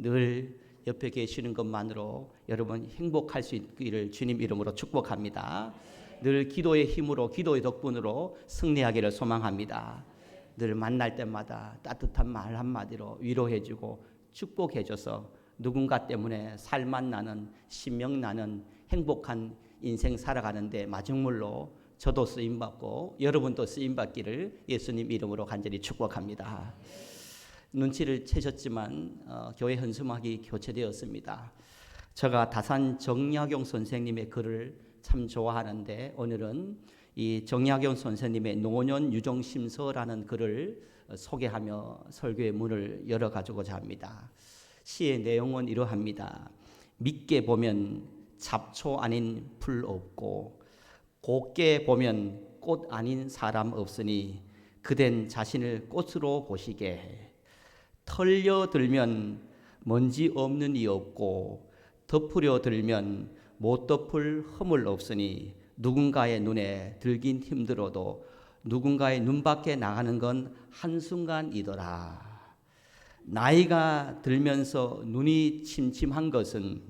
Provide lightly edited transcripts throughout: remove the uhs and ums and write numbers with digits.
늘 옆에 계시는 것만으로 여러분 행복할 수 있기를 주님 이름으로 축복합니다. 늘 기도의 힘으로, 기도의 덕분으로 승리하기를 소망합니다. 늘 만날 때마다 따뜻한 말 한마디로 위로해주고 축복해줘서 누군가 때문에 살만 나는, 신명 나는 행복한 인생 살아가는데 마중물로 저도 쓰임받고 여러분도 쓰임받기를 예수님 이름으로 간절히 축복합니다. 눈치를 채셨지만 교회 헌수막이 교체되었습니다. 제가 다산 정약용 선생님의 글을 참 좋아하는데 오늘은 이 정약용 선생님의 노년 유정심서라는 글을 소개하며 설교의 문을 열어가지고자 합니다. 시의 내용은 이러합니다. 밉게 보면 잡초 아닌 풀 없고 곱게 보면 꽃 아닌 사람 없으니 그댄 자신을 꽃으로 보시게 해. 털려들면 먼지 없는 이 없고 덮으려 들면 못 덮을 허물 없으니 누군가의 눈에 들긴 힘들어도 누군가의 눈 밖에 나가는 건 한순간이더라. 나이가 들면서 눈이 침침한 것은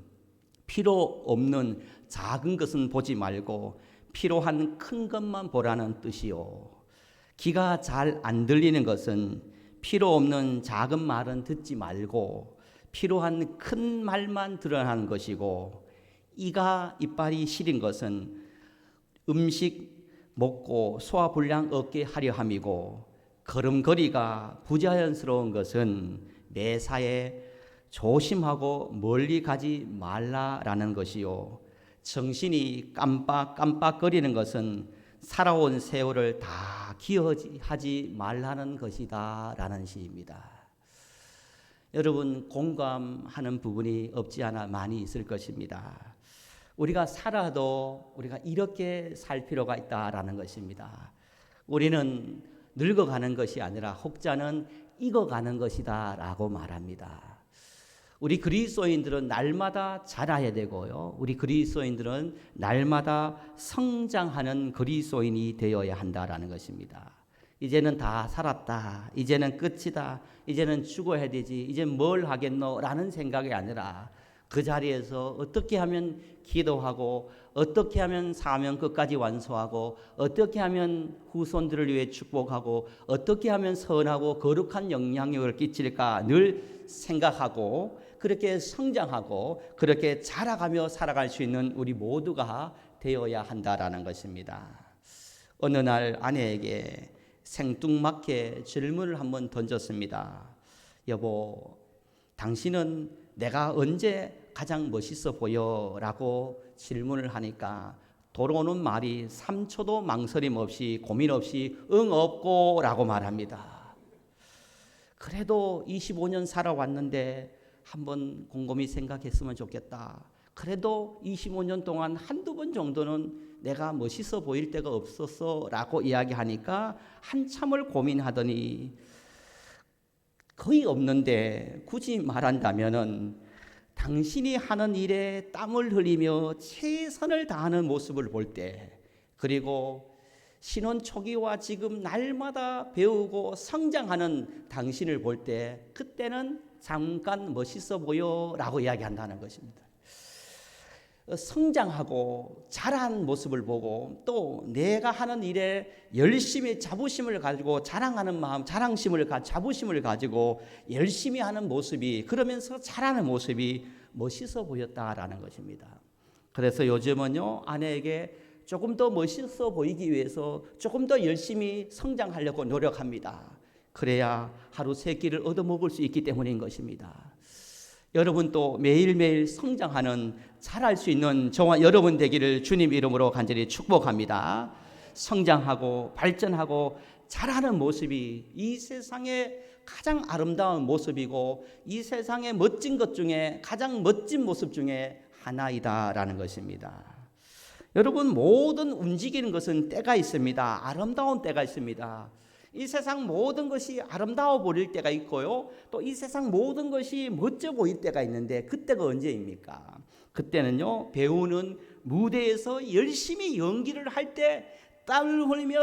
필요 없는 작은 것은 보지 말고 필요한 큰 것만 보라는 뜻이요. 귀가 잘 안 들리는 것은 필요 없는 작은 말은 듣지 말고 필요한 큰 말만 들어가는 것이고, 이빨이 시린 것은 음식 먹고 소화불량 없게 하려 함이고, 걸음걸이가 부자연스러운 것은 매사에 조심하고 멀리 가지 말라라는 것이요. 정신이 깜빡깜빡거리는 것은 살아온 세월을 다 기억하지 말라는 것이다 라는 시입니다. 여러분, 공감하는 부분이 없지 않아 많이 있을 것입니다. 우리가 살아도 우리가 이렇게 살 필요가 있다라는 것입니다. 우리는 늙어가는 것이 아니라 혹자는 익어가는 것이다 라고 말합니다. 우리 그리스도인들은 날마다 자라야 되고요. 우리 그리스도인들은 날마다 성장하는 그리스도인이 되어야 한다라는 것입니다. 이제는 다 살았다. 이제는 끝이다. 이제는 죽어야 되지. 이제 뭘 하겠노? 라는 생각이 아니라 그 자리에서 어떻게 하면 기도하고 어떻게 하면 사명 끝까지 완수하고 어떻게 하면 후손들을 위해 축복하고 어떻게 하면 선하고 거룩한 영향력을 끼칠까 늘 생각하고 그렇게 성장하고 그렇게 자라가며 살아갈 수 있는 우리 모두가 되어야 한다라는 것입니다. 어느 날 아내에게 생뚱맞게 질문을 한번 던졌습니다. 여보, 당신은 내가 언제 가장 멋있어 보여? 라고 질문을 하니까 돌아오는 말이 3초도 망설임 없이 고민 없이 응 없고 라고 말합니다. 그래도 25년 살아왔는데 한번 곰곰이 생각했으면 좋겠다. 그래도 25년 동안 한두 번 정도는 내가 멋있어 보일 때가 없었어 라고 이야기하니까 한참을 고민하더니 거의 없는데 굳이 말한다면은 당신이 하는 일에 땀을 흘리며 최선을 다하는 모습을 볼 때, 그리고 신혼 초기와 지금 날마다 배우고 성장하는 당신을 볼 때 그때는 잠깐 멋있어 보여 라고 이야기한다는 것입니다. 성장하고 자란 모습을 보고 또 내가 하는 일에 열심히 자부심을 가지고 자랑하는 마음, 자부심을 가지고 열심히 하는 모습이, 그러면서 자라는 모습이 멋있어 보였다라는 것입니다. 그래서 요즘은요, 아내에게 조금 더 멋있어 보이기 위해서 조금 더 열심히 성장하려고 노력합니다. 그래야 하루 세 끼를 얻어먹을 수 있기 때문인 것입니다. 여러분도 매일매일 성장하는, 자랄 수 있는 저와 여러분 되기를 주님 이름으로 간절히 축복합니다. 성장하고 발전하고 자라는 모습이 이 세상의 가장 아름다운 모습이고 이 세상의 멋진 것 중에 가장 멋진 모습 중에 하나이다라는 것입니다. 여러분, 모든 움직이는 것은 때가 있습니다. 아름다운 때가 있습니다. 이 세상 모든 것이 아름다워 보일 때가 있고요, 또 이 세상 모든 것이 멋져 보일 때가 있는데 그때가 언제입니까? 그때는요, 배우는 무대에서 열심히 연기를 할 때, 땀을 흘리며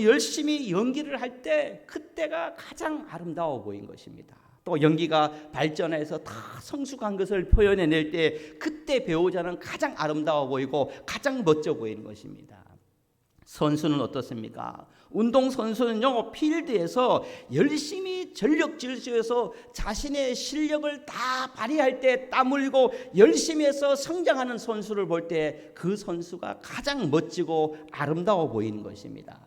열심히 연기를 할 때 그때가 가장 아름다워 보인 것입니다. 또 연기가 발전해서 다 성숙한 것을 표현해낼 때 그때 배우자는 가장 아름다워 보이고 가장 멋져 보이는 것입니다. 선수는 어떻습니까? 운동선수는요, 필드에서 열심히 전력 질주해서 자신의 실력을 다 발휘할 때 땀 흘리고 열심히 해서 성장하는 선수를 볼 때 그 선수가 가장 멋지고 아름다워 보이는 것입니다.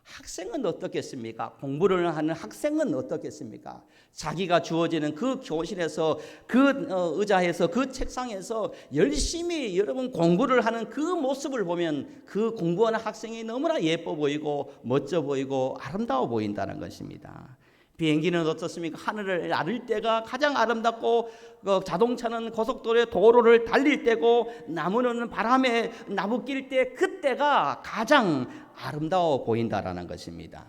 학생은 어떻겠습니까? 공부를 하는 학생은 어떻겠습니까? 자기가 주어지는 그 교실에서 그 의자에서 그 책상에서 열심히 여러분 공부를 하는 그 모습을 보면 그 공부하는 학생이 너무나 예뻐 보이고 멋져 보이고 아름다워 보인다는 것입니다. 비행기는 어떻습니까? 하늘을 나를 때가 가장 아름답고 자동차는 고속도로의 도로를 달릴 때고 나무는 바람에 나무 낄 때 그때가 가장 아름다워 보인다라는 것입니다.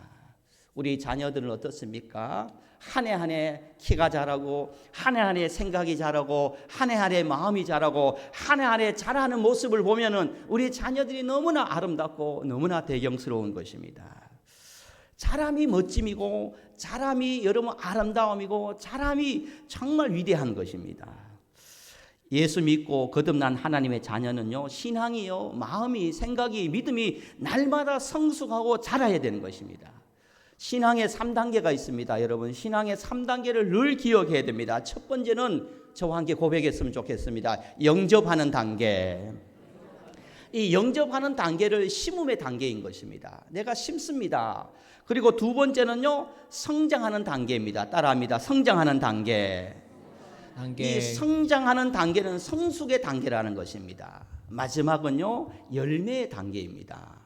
우리 자녀들은 어떻습니까? 한 해 한 해 키가 자라고 한 해 한 해 생각이 자라고 한 해 한 해 마음이 자라고 한 해 한 해 자라는 모습을 보면은 우리 자녀들이 너무나 아름답고 너무나 대경스러운 것입니다. 자람이 멋짐이고 자람이 여러분 아름다움이고 자람이 정말 위대한 것입니다. 예수 믿고 거듭난 하나님의 자녀는요, 신앙이요, 마음이, 생각이, 믿음이 날마다 성숙하고 자라야 되는 것입니다. 신앙의 3단계가 있습니다. 여러분, 신앙의 3단계를 늘 기억해야 됩니다. 첫 번째는 저와 함께 고백했으면 좋겠습니다. 영접하는 단계. 이 영접하는 단계를 심음의 단계인 것입니다. 내가 심습니다. 그리고 두 번째는요, 성장하는 단계입니다. 따라합니다. 성장하는 단계. 이 성장하는 단계는 성숙의 단계라는 것입니다. 마지막은요, 열매의 단계입니다.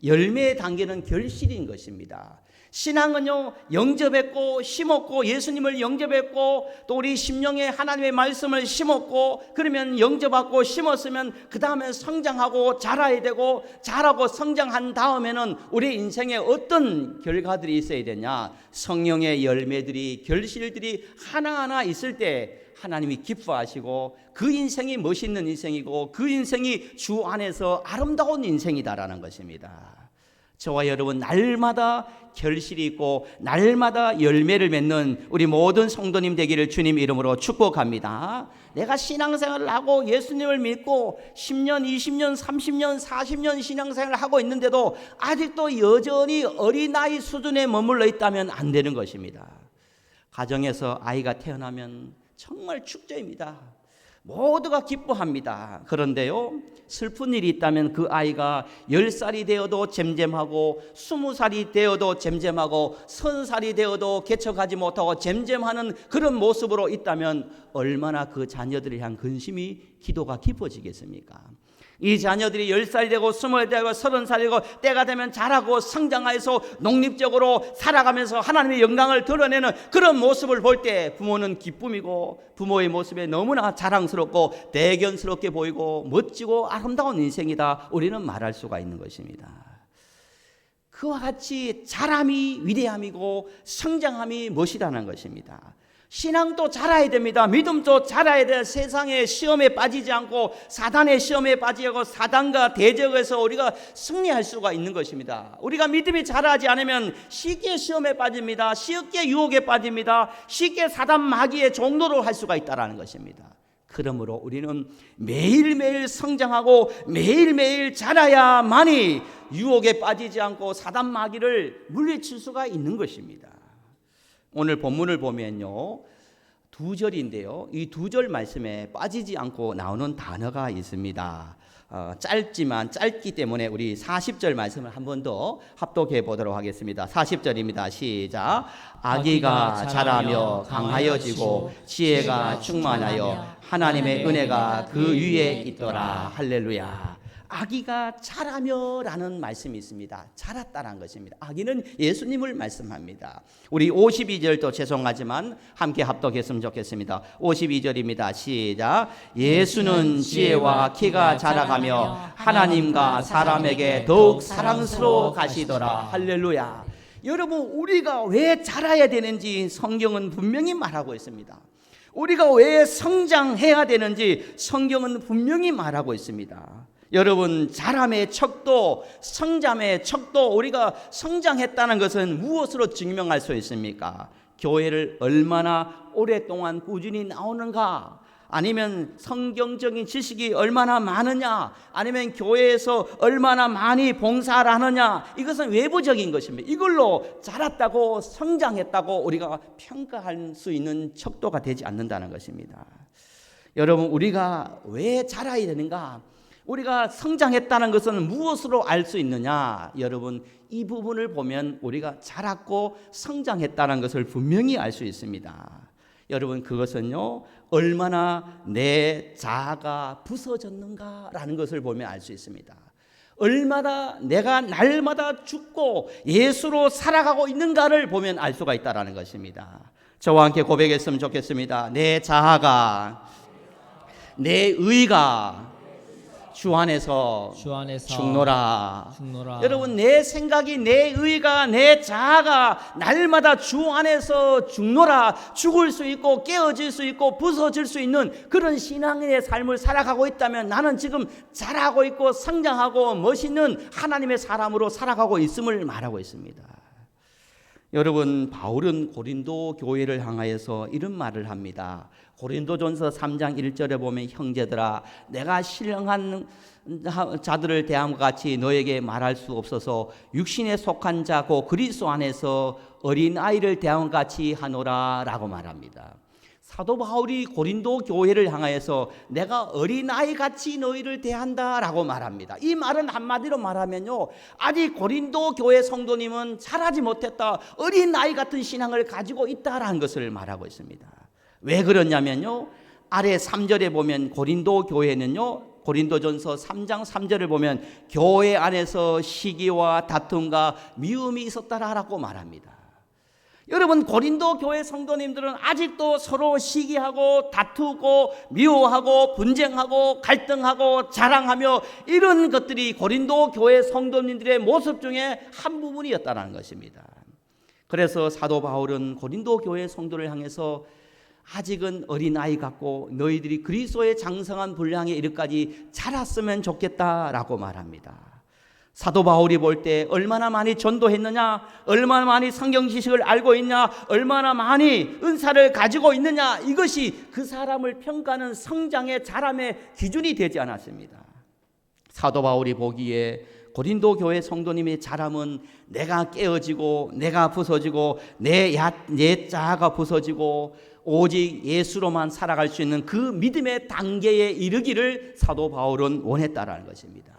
열매의 단계는 결실인 것입니다. 신앙은요, 영접했고 심었고 예수님을 영접했고 또 우리 심령에 하나님의 말씀을 심었고 그러면 영접하고 심었으면 그 다음에 성장하고 자라야 되고 자라고 성장한 다음에는 우리 인생에 어떤 결과들이 있어야 되냐? 성령의 열매들이 결실들이 하나하나 있을 때 하나님이 기뻐하시고 그 인생이 멋있는 인생이고 그 인생이 주 안에서 아름다운 인생이다라는 것입니다. 저와 여러분 날마다 결실이 있고 날마다 열매를 맺는 우리 모든 성도님 되기를 주님 이름으로 축복합니다. 내가 신앙생활을 하고 예수님을 믿고 10년, 20년, 30년, 40년 신앙생활을 하고 있는데도 아직도 여전히 어린아이 수준에 머물러 있다면 안 되는 것입니다. 가정에서 아이가 태어나면 정말 축제입니다. 모두가 기뻐합니다. 그런데요, 슬픈 일이 있다면 그 아이가 10살이 되어도 잼잼하고 20살이 되어도 잼잼하고 30살이 되어도 개척하지 못하고 잼잼하는 그런 모습으로 있다면 얼마나 그 자녀들에 대한 근심이 기도가 깊어지겠습니까? 이 자녀들이 10살 되고 20살 되고 30살 되고 때가 되면 자라고 성장해서 독립적으로 살아가면서 하나님의 영광을 드러내는 그런 모습을 볼 때 부모는 기쁨이고 부모의 모습에 너무나 자랑스럽고 대견스럽게 보이고 멋지고 아름다운 인생이다 우리는 말할 수가 있는 것입니다. 그와 같이 자람이 위대함이고 성장함이 멋이라는 것입니다. 신앙도 자라야 됩니다. 믿음도 자라야 돼. 세상의 시험에 빠지지 않고 사단의 시험에 빠지지 않고 사단과 대적에서 우리가 승리할 수가 있는 것입니다. 우리가 믿음이 자라지 않으면 쉽게 시험에 빠집니다. 쉽게 유혹에 빠집니다. 쉽게 사단 마귀의 종노로 할 수가 있다는 것입니다. 그러므로 우리는 매일매일 성장하고 매일매일 자라야만이 유혹에 빠지지 않고 사단 마귀를 물리칠 수가 있는 것입니다. 오늘 본문을 보면요, 2절인데요. 이 2절 말씀에 빠지지 않고 나오는 단어가 있습니다. 짧지만 짧기 때문에 우리 40절 말씀을 한 번 더 합독해 보도록 하겠습니다. 40절입니다. 시작. 아기가 자라며 강하여지고 지혜가 충만하여 하나님의 은혜가 그 위에 있더라. 할렐루야. 아기가 자라며 라는 말씀이 있습니다. 자랐다는 것입니다. 아기는 예수님을 말씀합니다. 우리 52절도 죄송하지만 함께 합독했으면 좋겠습니다. 52절입니다. 시작. 예수는 지혜와 키가 자라가며 하나님과 사람에게 더욱 사랑스러워 가시더라. 할렐루야. 여러분, 우리가 왜 자라야 되는지 성경은 분명히 말하고 있습니다. 우리가 왜 성장해야 되는지 성경은 분명히 말하고 있습니다. 여러분, 자람의 척도, 성장의 척도, 우리가 성장했다는 것은 무엇으로 증명할 수 있습니까? 교회를 얼마나 오랫동안 꾸준히 나오는가, 아니면 성경적인 지식이 얼마나 많으냐, 아니면 교회에서 얼마나 많이 봉사를 하느냐, 이것은 외부적인 것입니다. 이걸로 자랐다고 성장했다고 우리가 평가할 수 있는 척도가 되지 않는다는 것입니다. 여러분, 우리가 왜 자라야 되는가? 우리가 성장했다는 것은 무엇으로 알 수 있느냐? 여러분, 이 부분을 보면 우리가 자랐고 성장했다는 것을 분명히 알 수 있습니다. 여러분, 그것은요, 얼마나 내 자아가 부서졌는가라는 것을 보면 알 수 있습니다. 얼마나 내가 날마다 죽고 예수로 살아가고 있는가를 보면 알 수가 있다는 것입니다. 저와 함께 고백했으면 좋겠습니다. 내 자아가, 내 의가 주 안에서 죽노라. 여러분, 내 생각이, 내 의가, 내 자아가 날마다 주 안에서 죽노라. 죽을 수 있고 깨어질 수 있고 부서질 수 있는 그런 신앙의 삶을 살아가고 있다면 나는 지금 자라고 있고 성장하고 멋있는 하나님의 사람으로 살아가고 있음을 말하고 있습니다. 여러분, 바울은 고린도 교회를 향하여서 이런 말을 합니다. 고린도전서 3장 1절에 보면, 형제들아, 내가 신령한 자들을 대함과 같이 너에게 말할 수 없어서 육신에 속한 자고 그리스도 안에서 어린아이를 대함과 같이 하노라 라고 말합니다. 사도 바울이 고린도 교회를 향하여서 내가 어린아이 같이 너희를 대한다라고 말합니다. 이 말은 한마디로 말하면요, 아직 고린도 교회 성도님은 자라지 못했다, 어린아이 같은 신앙을 가지고 있다라는 것을 말하고 있습니다. 왜 그러냐면요, 아래 3절에 보면 고린도 교회는요, 고린도전서 3장 3절을 보면 교회 안에서 시기와 다툼과 미움이 있었다라고 말합니다. 여러분, 고린도 교회 성도님들은 아직도 서로 시기하고 다투고 미워하고 분쟁하고 갈등하고 자랑하며 이런 것들이 고린도 교회 성도님들의 모습 중에 한 부분이었다는 것입니다. 그래서 사도 바울은 고린도 교회 성도를 향해서 아직은 어린아이 같고 너희들이 그리스도의 장성한 분량에 이르기까지 자랐으면 좋겠다라고 말합니다. 사도 바울이 볼 때 얼마나 많이 전도했느냐, 얼마나 많이 성경 지식을 알고 있냐, 얼마나 많이 은사를 가지고 있느냐, 이것이 그 사람을 평가하는 성장의 자람의 기준이 되지 않았습니다. 사도 바울이 보기에 고린도 교회 성도님의 자람은 내가 깨어지고 내가 부서지고 내 자아가 부서지고 오직 예수로만 살아갈 수 있는 그 믿음의 단계에 이르기를 사도 바울은 원했다라는 것입니다.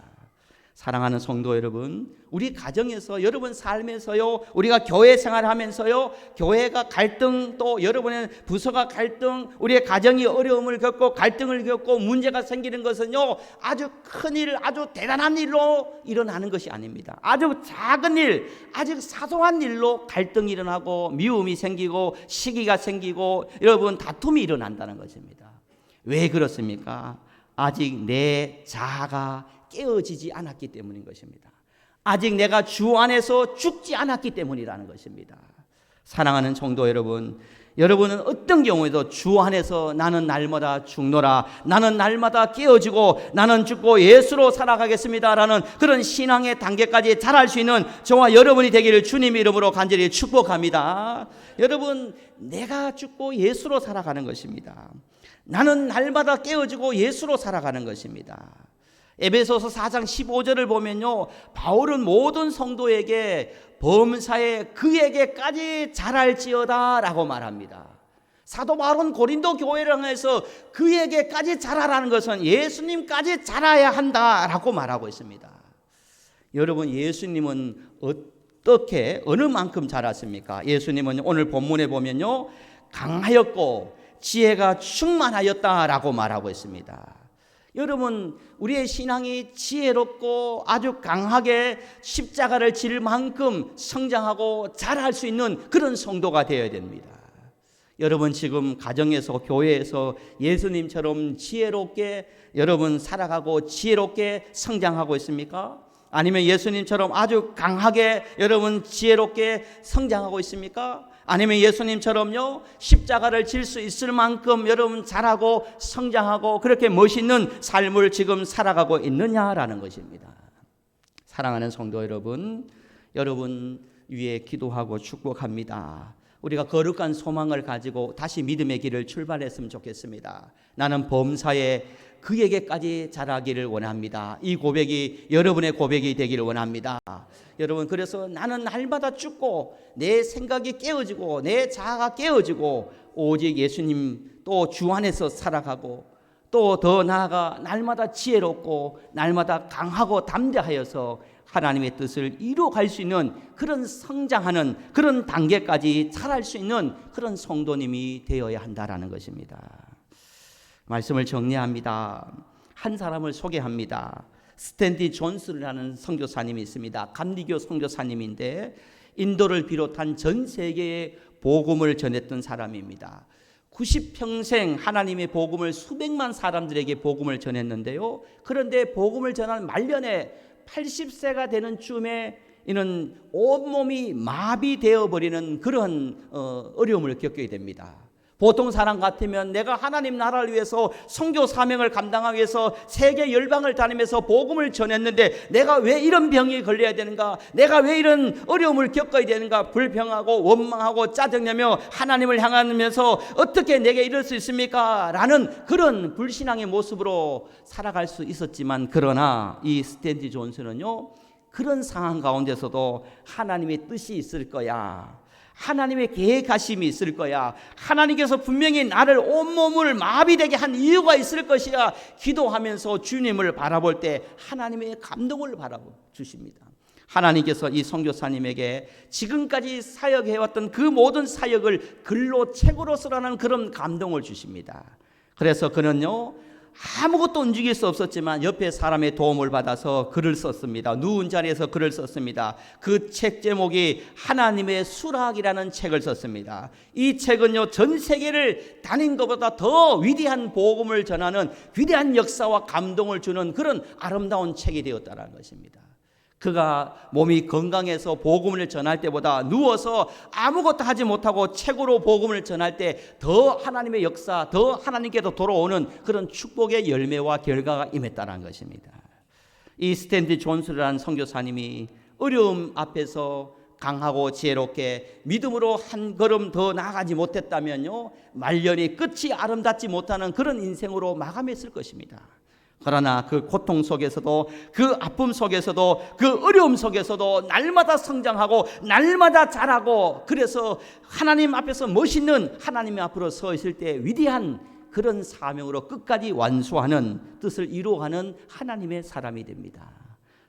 사랑하는 성도 여러분, 우리 가정에서, 여러분 삶에서요, 우리가 교회 생활하면서요, 교회가 갈등, 또 여러분의 부서가 갈등, 우리의 가정이 어려움을 겪고 갈등을 겪고 문제가 생기는 것은요, 아주 큰 일, 아주 대단한 일로 일어나는 것이 아닙니다. 아주 작은 일, 아주 사소한 일로 갈등이 일어나고 미움이 생기고 시기가 생기고 여러분 다툼이 일어난다는 것입니다. 왜 그렇습니까? 아직 내 자아가 깨어지지 않았기 때문인 것입니다. 아직 내가 주 안에서 죽지 않았기 때문이라는 것입니다. 사랑하는 성도 여러분, 여러분은 어떤 경우에도 주 안에서 나는 날마다 죽노라, 나는 날마다 깨어지고 나는 죽고 예수로 살아가겠습니다라는 그런 신앙의 단계까지 자랄 수 있는 저와 여러분이 되기를 주님 이름으로 간절히 축복합니다. 여러분, 내가 죽고 예수로 살아가는 것입니다. 나는 날마다 깨어지고 예수로 살아가는 것입니다. 에베소서 4장 15절을 보면요, 바울은 모든 성도에게 범사에 그에게까지 자랄지어다 라고 말합니다. 사도 바울은 고린도 교회를 향해서 그에게까지 자라라는 것은 예수님까지 자라야 한다라고 말하고 있습니다. 여러분, 예수님은 어떻게 어느 만큼 자랐습니까? 예수님은 오늘 본문에 보면요, 강하였고 지혜가 충만하였다라고 말하고 있습니다. 여러분, 우리의 신앙이 지혜롭고 아주 강하게 십자가를 질 만큼 성장하고 자랄 수 있는 그런 성도가 되어야 됩니다. 여러분, 지금 가정에서 교회에서 예수님처럼 지혜롭게 여러분 살아가고 지혜롭게 성장하고 있습니까? 아니면 예수님처럼 아주 강하게 여러분 지혜롭게 성장하고 있습니까? 아니면 예수님처럼요, 십자가를 질 수 있을 만큼 여러분 잘하고 성장하고 그렇게 멋있는 삶을 지금 살아가고 있느냐라는 것입니다. 사랑하는 성도 여러분, 여러분 위해 기도하고 축복합니다. 우리가 거룩한 소망을 가지고 다시 믿음의 길을 출발했으면 좋겠습니다. 나는 범사에 그에게까지 자라기를 원합니다. 이 고백이 여러분의 고백이 되기를 원합니다. 여러분, 그래서 나는 날마다 죽고 내 생각이 깨어지고 내 자아가 깨어지고 오직 예수님 또 주 안에서 살아가고 또 더 나아가 날마다 지혜롭고 날마다 강하고 담대하여서 하나님의 뜻을 이루어갈 수 있는 그런 성장하는 그런 단계까지 자랄 수 있는 그런 성도님이 되어야 한다라는 것입니다. 말씀을 정리합니다. 한 사람을 소개합니다. 스탠디 존스라는 선교사님이 있습니다. 감리교 선교사님인데 인도를 비롯한 전 세계에 복음을 전했던 사람입니다. 90평생 하나님의 복음을 수백만 사람들에게 복음을 전했는데요. 그런데 복음을 전한 말년에 80세가 되는 쯤에 이는 온몸이 마비되어 버리는 그런 어려움을 겪게 됩니다. 보통 사람 같으면 내가 하나님 나라를 위해서 선교 사명을 감당하기 위해서 세계 열방을 다니면서 복음을 전했는데 내가 왜 이런 병이 걸려야 되는가, 내가 왜 이런 어려움을 겪어야 되는가, 불평하고 원망하고 짜증내며 하나님을 향하면서 어떻게 내게 이럴 수 있습니까? 라는 그런 불신앙의 모습으로 살아갈 수 있었지만, 그러나 이 스탠디 존스는요, 그런 상황 가운데서도 하나님의 뜻이 있을 거야, 하나님의 계획하심이 있을 거야, 하나님께서 분명히 나를 온몸을 마비되게 한 이유가 있을 것이야 기도하면서 주님을 바라볼 때 하나님의 감동을 바라주십니다. 하나님께서 이 선교사님에게 지금까지 사역해왔던 그 모든 사역을 글로 책으로 쓰라는 그런 감동을 주십니다. 그래서 그는요, 아무것도 움직일 수 없었지만 옆에 사람의 도움을 받아서 글을 썼습니다. 누운 자리에서 글을 썼습니다. 그 책 제목이 하나님의 수락이라는 책을 썼습니다. 이 책은요, 전 세계를 다닌 것보다 더 위대한 복음을 전하는 위대한 역사와 감동을 주는 그런 아름다운 책이 되었다는 것입니다. 그가 몸이 건강해서 복음을 전할 때보다 누워서 아무것도 하지 못하고 책으로 복음을 전할 때 더 하나님의 역사, 더 하나님께서 돌아오는 그런 축복의 열매와 결과가 임했다는 것입니다. 이 스탠디 존스라는 선교사님이 어려움 앞에서 강하고 지혜롭게 믿음으로 한 걸음 더 나아가지 못했다면요, 말년이 끝이 아름답지 못하는 그런 인생으로 마감했을 것입니다. 그러나 그 고통 속에서도, 그 아픔 속에서도, 그 어려움 속에서도 날마다 성장하고 날마다 자라고, 그래서 하나님 앞에서 멋있는 하나님 앞으로 서 있을 때 위대한 그런 사명으로 끝까지 완수하는 뜻을 이루어가는 하나님의 사람이 됩니다.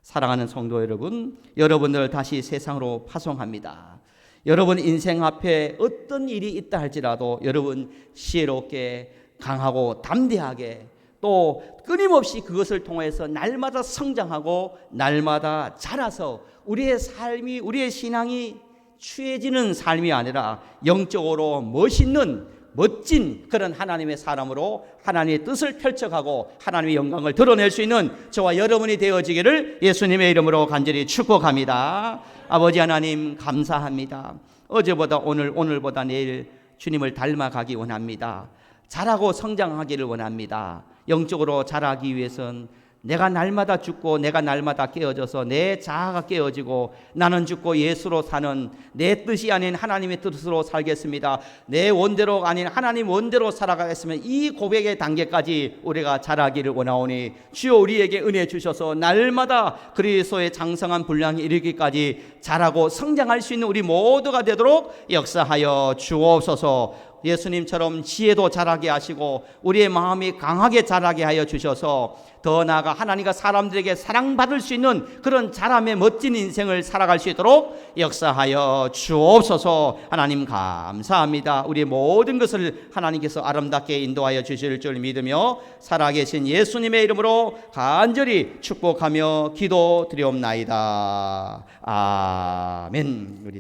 사랑하는 성도 여러분, 여러분들을 다시 세상으로 파송합니다. 여러분 인생 앞에 어떤 일이 있다 할지라도 여러분 지혜롭게 강하고 담대하게 또 끊임없이 그것을 통해서 날마다 성장하고 날마다 자라서 우리의 삶이, 우리의 신앙이 취해지는 삶이 아니라 영적으로 멋있는 멋진 그런 하나님의 사람으로 하나님의 뜻을 펼쳐가고 하나님의 영광을 드러낼 수 있는 저와 여러분이 되어지기를 예수님의 이름으로 간절히 축복합니다. 아버지 하나님, 감사합니다. 어제보다 오늘, 오늘보다 내일 주님을 닮아가기 원합니다. 자라고 성장하기를 원합니다. 영적으로 자라기 위해서는 내가 날마다 죽고 내가 날마다 깨어져서 내 자아가 깨어지고 나는 죽고 예수로 사는, 내 뜻이 아닌 하나님의 뜻으로 살겠습니다, 내 원대로가 아닌 하나님 원대로 살아가겠습니다, 이 고백의 단계까지 우리가 자라기를 원하오니 주여 우리에게 은혜 주셔서 날마다 그리스도의 장성한 분량이 이르기까지 자라고 성장할 수 있는 우리 모두가 되도록 역사하여 주옵소서. 예수님처럼 지혜도 자라게 하시고 우리의 마음이 강하게 자라게 하여 주셔서 더 나아가 하나님과 사람들에게 사랑받을 수 있는 그런 자람의 멋진 인생을 살아갈 수 있도록 역사하여 주옵소서. 하나님 감사합니다. 우리의 모든 것을 하나님께서 아름답게 인도하여 주실 줄 믿으며 살아계신 예수님의 이름으로 간절히 축복하며 기도드리옵나이다. 아멘. 우리